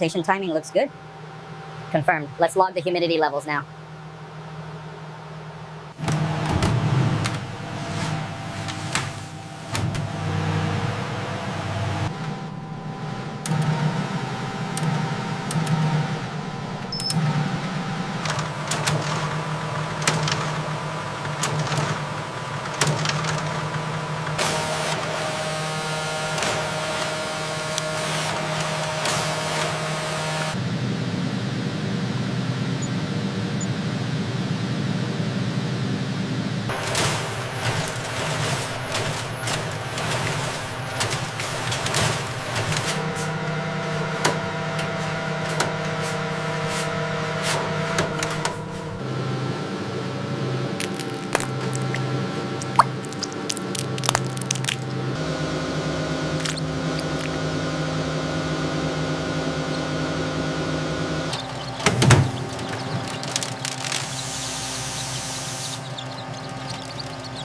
Station timing looks good. Confirmed. Let's log the humidity levels now.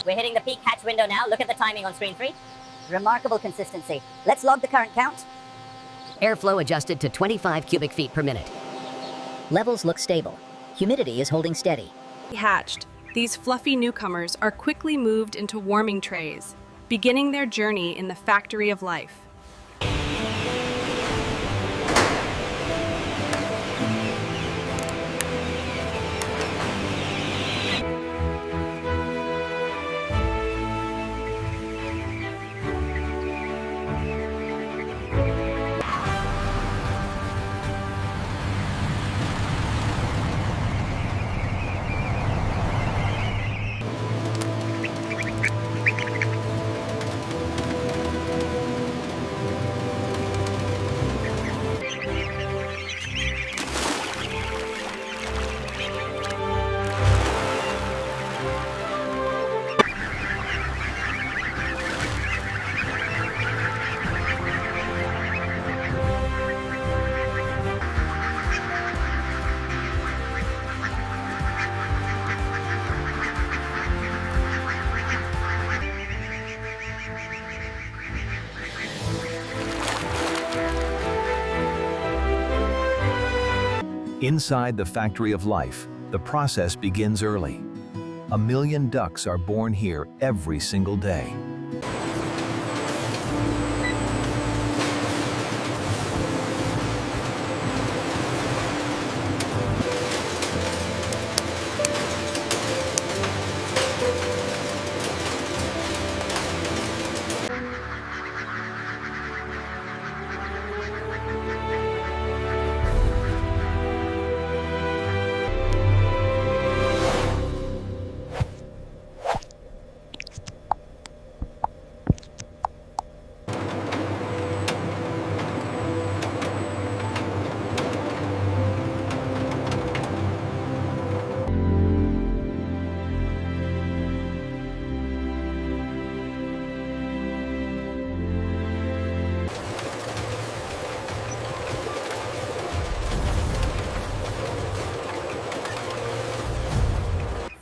We're hitting the peak hatch window now. Look at the timing on screen 3. Remarkable consistency. Let's log the current count. Airflow adjusted to 25 cubic feet per minute. Levels look stable. Humidity is holding steady. Hatched, these fluffy newcomers are quickly moved into warming trays, beginning their journey in the factory of life. Inside the factory of life, the process begins early. 1 million ducks are born here every single day.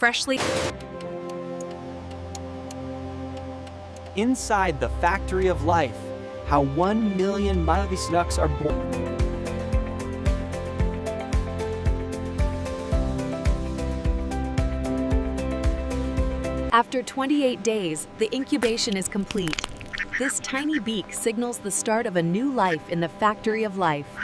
Freshly Inside the factory of life, how 1 million Malvis ducks are born. After 28 days, the incubation is complete. This tiny beak signals the start of a new life in the factory of life.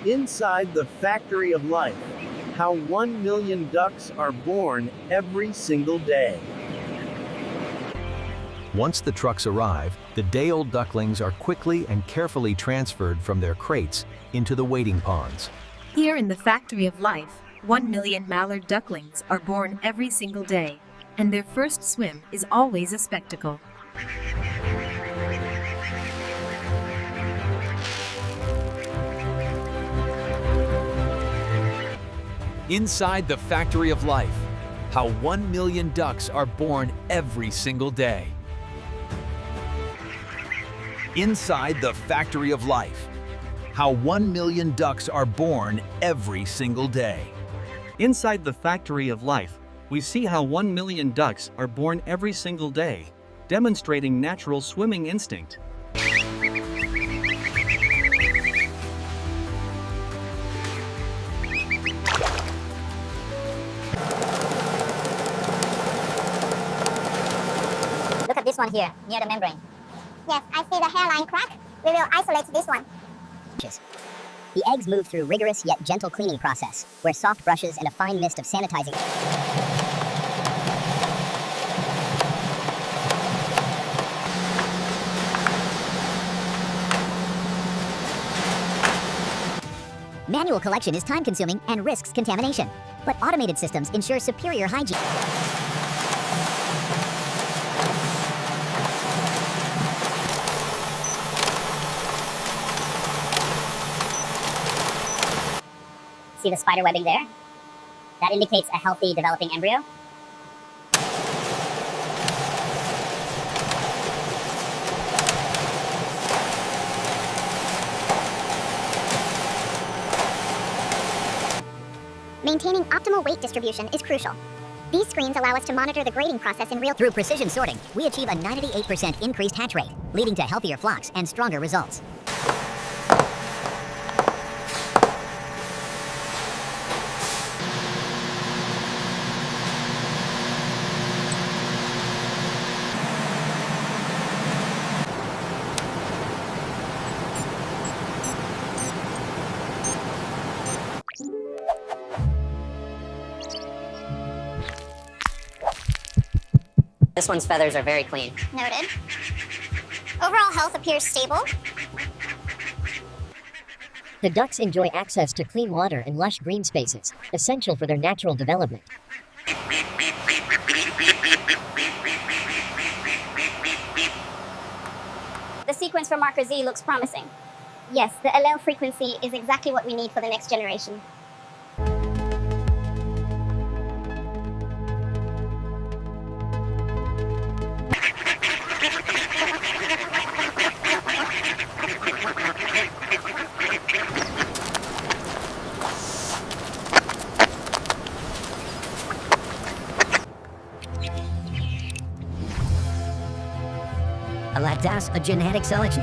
Inside the factory of life, how 1 million ducks are born every single day. Once the trucks arrive, the day-old ducklings are quickly and carefully transferred from their crates into the waiting ponds. Here in the factory of life, 1 million mallard ducklings are born every single day, and their first swim is always a spectacle. Inside the factory of life, how 1 million ducks are born every single day. Inside the factory of life, how 1 million ducks are born every single day. Inside the factory of life, we see how 1 million ducks are born every single day, demonstrating natural swimming instinct. Look at this one here, near the membrane. Yes, I see the hairline crack. We will isolate this one. The eggs move through rigorous yet gentle cleaning process, where soft brushes and a fine mist of sanitizing. Manual collection is time-consuming and risks contamination, but automated systems ensure superior hygiene. See the spider webbing there? That indicates a healthy developing embryo. Maintaining optimal weight distribution is crucial. These screens allow us to monitor the grading process in real time. Through precision sorting, we achieve a 98% increased hatch rate, leading to healthier flocks and stronger results. This one's feathers are very clean. Noted. Overall health appears stable. The ducks enjoy access to clean water and lush green spaces, essential for their natural development. The sequence for marker Z looks promising. Yes, the allele frequency is exactly what we need for the next generation. That's a genetic selection.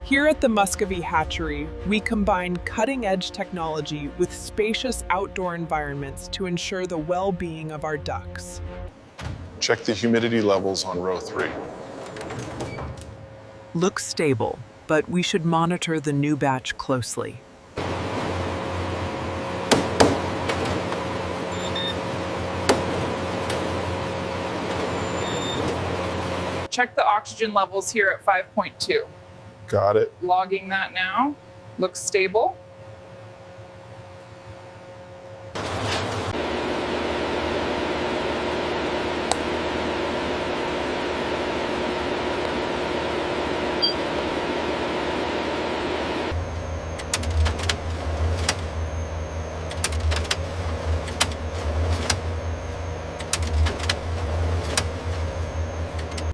Here at the Muscovy Hatchery, we combine cutting-edge technology with spacious outdoor environments to ensure the well-being of our ducks. Check the humidity levels on row 3. Looks stable, but we should monitor the new batch closely. Check the oxygen levels here at 5.2. Got it. Logging that now. Looks stable.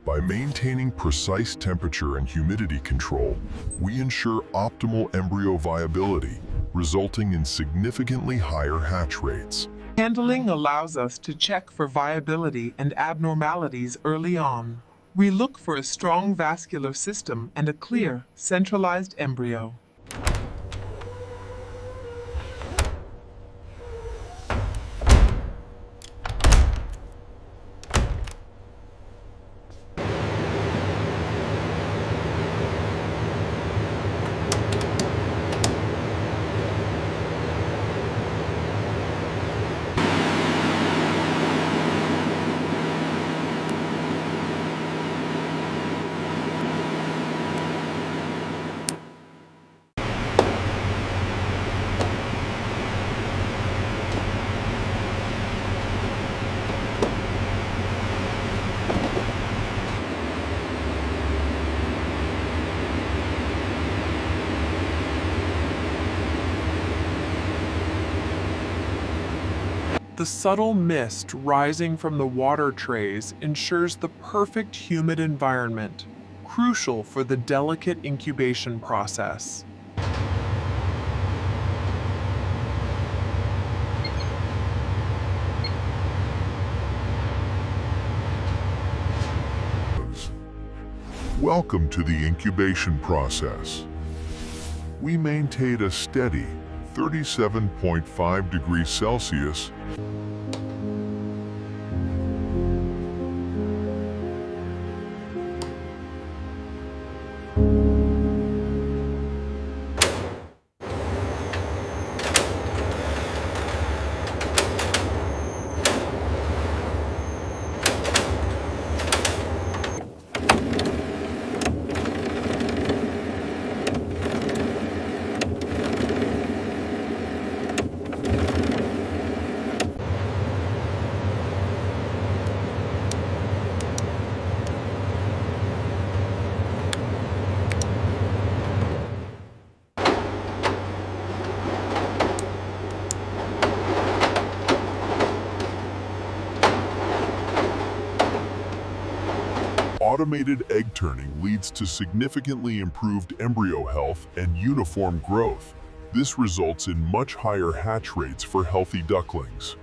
By maintaining precise temperature and humidity control, we ensure optimal embryo viability, resulting in significantly higher hatch rates. Handling allows us to check for viability and abnormalities early on. We look for a strong vascular system and a clear, centralized embryo. The subtle mist rising from the water trays ensures the perfect humid environment, crucial for the delicate incubation process. Welcome to the incubation process. We maintain a steady 37.5 degrees Celsius Automated egg turning leads to significantly improved embryo health and uniform growth. This results in much higher hatch rates for healthy ducklings.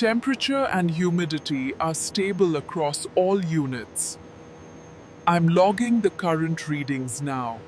Temperature and humidity are stable across all units. I'm logging the current readings now.